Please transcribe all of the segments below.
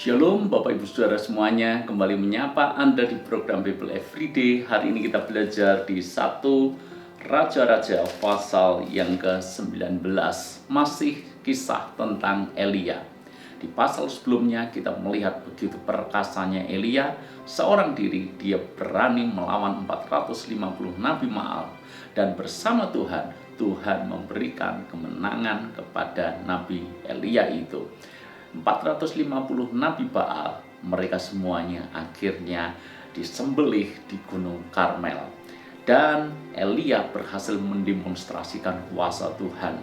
Shalom Bapak Ibu Saudara semuanya, kembali menyapa Anda di program Bible Everyday. Hari ini kita belajar di 1 Raja-Raja pasal yang ke-19. Masih kisah tentang Elia. Di pasal sebelumnya kita melihat begitu perkasanya Elia. Seorang diri dia berani melawan 450 Nabi Baal. Dan bersama Tuhan, Tuhan memberikan kemenangan kepada Nabi Elia itu. 450 Nabi Baal, mereka semuanya akhirnya disembelih di Gunung Karmel. Dan Elia berhasil mendemonstrasikan kuasa Tuhan.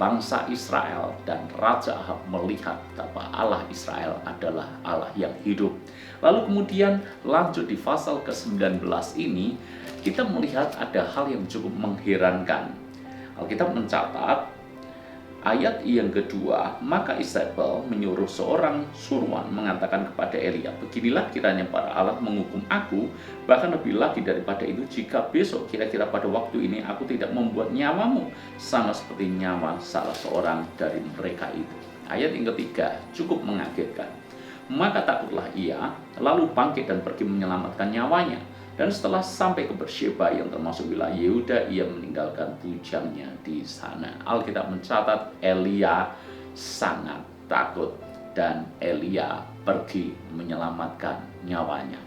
Bangsa Israel dan Raja Ahab melihat betapa Allah Israel adalah Allah yang hidup. Lalu kemudian lanjut di pasal ke-19 ini, kita melihat ada hal yang cukup mengherankan. Alkitab mencatat ayat yang kedua, maka Isabel menyuruh seorang suruhan mengatakan kepada Elia, beginilah kiranya para Allah menghukum aku, bahkan lebih lagi daripada itu, jika besok kira-kira pada waktu ini aku tidak membuat nyawamu sama seperti nyawa salah seorang dari mereka itu. Ayat yang ketiga cukup mengagetkan. Maka takutlah ia, lalu bangkit dan pergi menyelamatkan nyawanya. Dan setelah sampai ke Bersheba yang termasuk wilayah Yehuda, ia meninggalkan bujangnya di sana. Alkitab mencatat Elia sangat takut dan Elia pergi menyelamatkan nyawanya.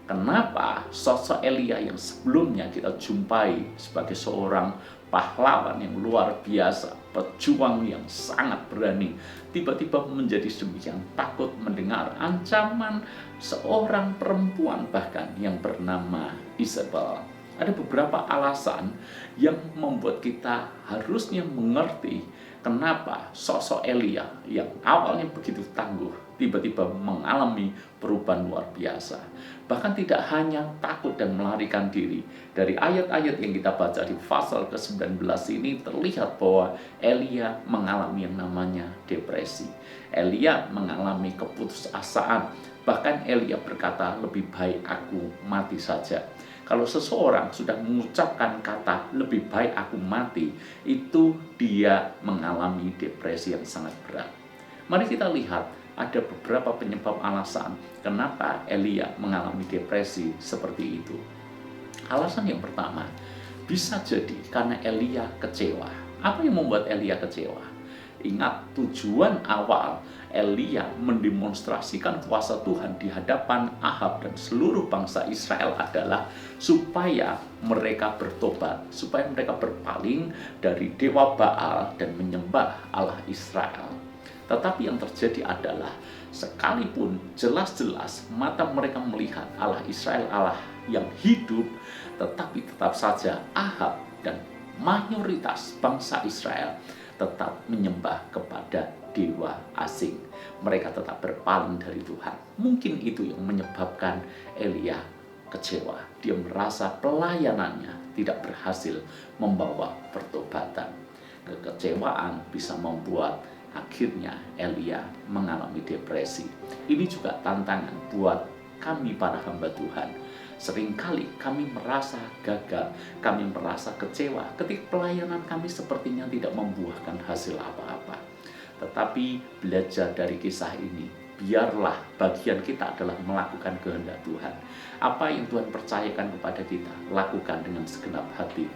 Kenapa sosok Elia yang sebelumnya kita jumpai sebagai seorang pahlawan yang luar biasa, pejuang yang sangat berani, tiba-tiba menjadi demikian takut mendengar ancaman seorang perempuan bahkan yang bernama Isabel? Ada beberapa alasan yang membuat kita harusnya mengerti kenapa sosok Elia yang awalnya begitu tangguh tiba-tiba mengalami perubahan luar biasa. Bahkan tidak hanya takut dan melarikan diri. Dari ayat-ayat yang kita baca di pasal ke-19 ini terlihat bahwa Elia mengalami yang namanya depresi. Elia mengalami keputusasaan. Bahkan Elia berkata, lebih baik aku mati saja. Kalau seseorang sudah mengucapkan kata lebih baik aku mati, itu dia mengalami depresi yang sangat berat. Mari kita lihat ada beberapa penyebab alasan kenapa Elia mengalami depresi seperti itu. Alasan yang pertama, bisa jadi karena Elia kecewa. Apa yang membuat Elia kecewa? Ingat, tujuan awal Elia mendemonstrasikan kuasa Tuhan di hadapan Ahab dan seluruh bangsa Israel adalah supaya mereka bertobat, supaya mereka berpaling dari dewa Baal dan menyembah Allah Israel. Tetapi yang terjadi adalah sekalipun jelas-jelas mata mereka melihat Allah Israel, Allah yang hidup, tetapi tetap saja Ahab dan mayoritas bangsa Israel tetap menyembah kepada dewa asing. Mereka tetap berpaling dari Tuhan. Mungkin itu yang menyebabkan Elia kecewa. Dia merasa pelayanannya tidak berhasil membawa pertobatan. Kekecewaan bisa membuat akhirnya Elia mengalami depresi. Ini juga tantangan buat kami para hamba Tuhan. Seringkali kami merasa gagal, kami merasa kecewa ketika pelayanan kami sepertinya tidak membuahkan hasil apa-apa. Tetapi belajar dari kisah ini, biarlah bagian kita adalah melakukan kehendak Tuhan. Apa yang Tuhan percayakan kepada kita, lakukan dengan segenap hati.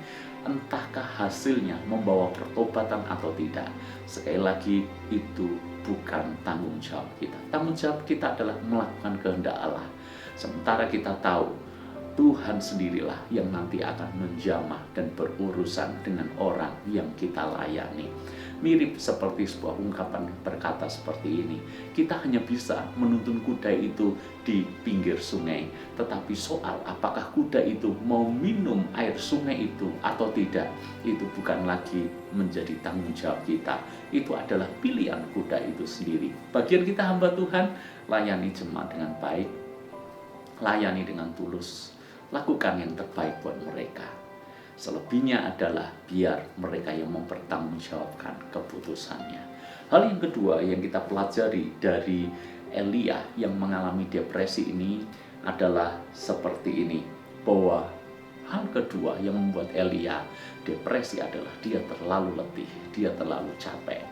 Entahkah hasilnya membawa pertobatan atau tidak. Sekali lagi, itu bukan tanggung jawab kita. Tanggung jawab kita adalah melakukan kehendak Allah. Sementara kita tahu Tuhan sendirilah yang nanti akan menjamah dan berurusan dengan orang yang kita layani. Mirip seperti sebuah ungkapan berkata seperti ini, kita hanya bisa menuntun kuda itu di pinggir sungai, tetapi soal apakah kuda itu mau minum air sungai itu atau tidak, itu bukan lagi menjadi tanggung jawab kita. Itu adalah pilihan kuda itu sendiri. Bagian kita hamba Tuhan, layani jemaat dengan baik, layani dengan tulus, lakukan yang terbaik buat mereka. Selebihnya adalah biar mereka yang mempertanggungjawabkan keputusannya. Hal yang kedua yang kita pelajari dari Elia yang mengalami depresi ini adalah seperti ini, bahwa hal kedua yang membuat Elia depresi adalah dia terlalu letih, dia terlalu capek.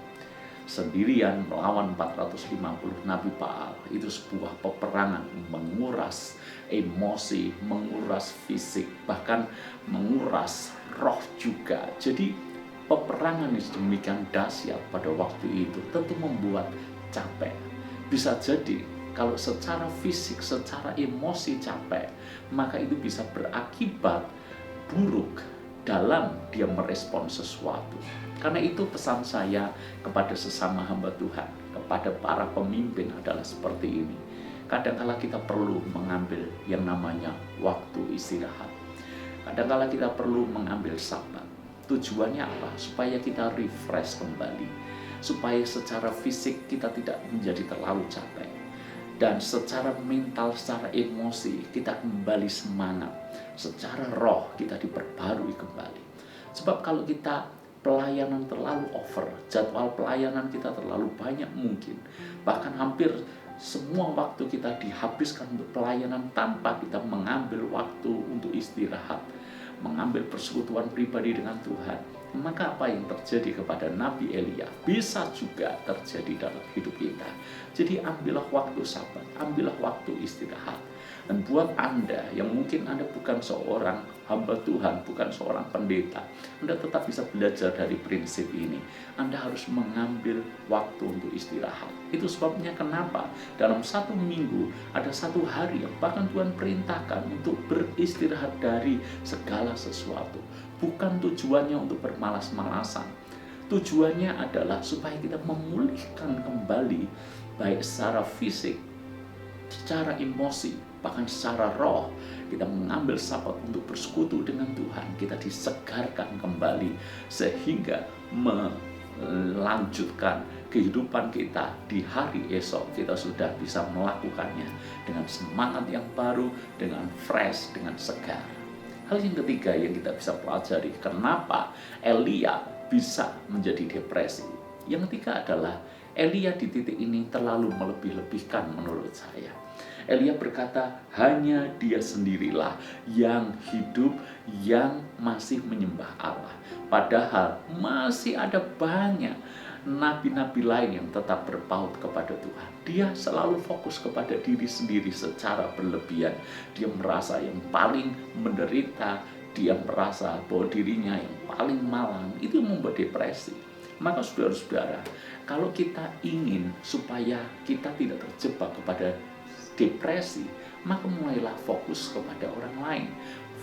sendirian melawan 450 Nabi Baal. Itu sebuah peperangan menguras emosi, menguras fisik, bahkan menguras roh juga. Jadi peperangan yang demikian dahsyat pada waktu itu tentu membuat capek. Bisa jadi kalau secara fisik, secara emosi capek, maka itu bisa berakibat buruk dalam dia merespon sesuatu. Karena itu pesan saya kepada sesama hamba Tuhan, kepada para pemimpin adalah seperti ini. Kadang-kala kita perlu mengambil yang namanya waktu istirahat. Kadang-kala kita perlu mengambil sabat. Tujuannya apa? Supaya kita refresh kembali. Supaya secara fisik kita tidak menjadi terlalu capek. Dan secara mental, secara emosi kita kembali semangat. Secara roh kita diperbarui kembali. Sebab kalau kita pelayanan terlalu over, jadwal pelayanan kita terlalu banyak mungkin, bahkan hampir semua waktu kita dihabiskan untuk pelayanan tanpa kita mengambil waktu untuk istirahat, mengambil persekutuan pribadi dengan Tuhan, maka apa yang terjadi kepada Nabi Elia bisa juga terjadi dalam hidup kita. Jadi ambillah waktu sabat, ambillah waktu istirahat. Dan buat Anda yang mungkin Anda bukan seorang hamba Tuhan, bukan seorang pendeta, Anda tetap bisa belajar dari prinsip ini. Anda harus mengambil waktu untuk istirahat. Itu sebabnya kenapa dalam satu minggu ada satu hari yang bahkan Tuhan perintahkan untuk beristirahat dari segala sesuatu. Bukan tujuannya untuk bermalas-malasan. Tujuannya adalah supaya kita memulihkan kembali baik secara fisik, secara emosi, bahkan secara roh. Kita mengambil sabat untuk bersekutu dengan Tuhan. Kita disegarkan kembali sehingga melanjutkan kehidupan kita di hari esok. Kita sudah bisa melakukannya dengan semangat yang baru, dengan fresh, dengan segar. Hal yang ketiga yang kita bisa pelajari, kenapa Elia bisa menjadi depresi. Yang ketiga adalah Elia di titik ini terlalu melebih-lebihkan menurut saya. Elia berkata, hanya dia sendirilah yang hidup, yang masih menyembah Allah. Padahal masih ada banyak nabi-nabi lain yang tetap berpaut kepada Tuhan. Dia selalu fokus kepada diri sendiri secara berlebihan. Dia merasa yang paling menderita, dia merasa bahwa dirinya yang paling malang. Itu membuat depresi. Maka saudara-saudara, kalau kita ingin supaya kita tidak terjebak kepada depresi, maka mulailah fokus kepada orang lain.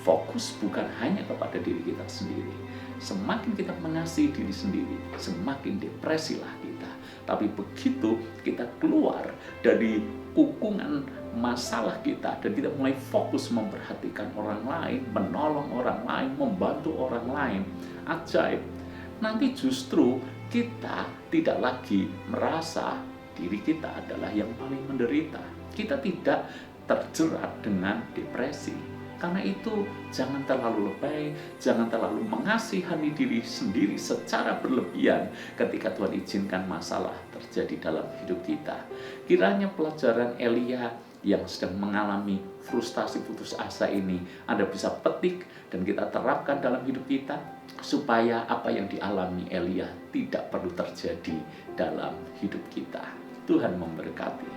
Fokus bukan hanya kepada diri kita sendiri. Semakin kita mengasihi diri sendiri, semakin depresilah kita. Tapi begitu kita keluar dari kukungan masalah kita dan kita mulai fokus memperhatikan orang lain, menolong orang lain, membantu orang lain, ajaib. Nanti justru kita tidak lagi merasa diri kita adalah yang paling menderita. Kita tidak terjerat dengan depresi. Karena itu jangan terlalu lebay, jangan terlalu mengasihani diri sendiri secara berlebihan ketika Tuhan izinkan masalah terjadi dalam hidup kita. Kiranya pelajaran Elia yang sedang mengalami frustasi putus asa ini Anda bisa petik dan kita terapkan dalam hidup kita, supaya apa yang dialami Elia tidak perlu terjadi dalam hidup kita. Tuhan memberkati.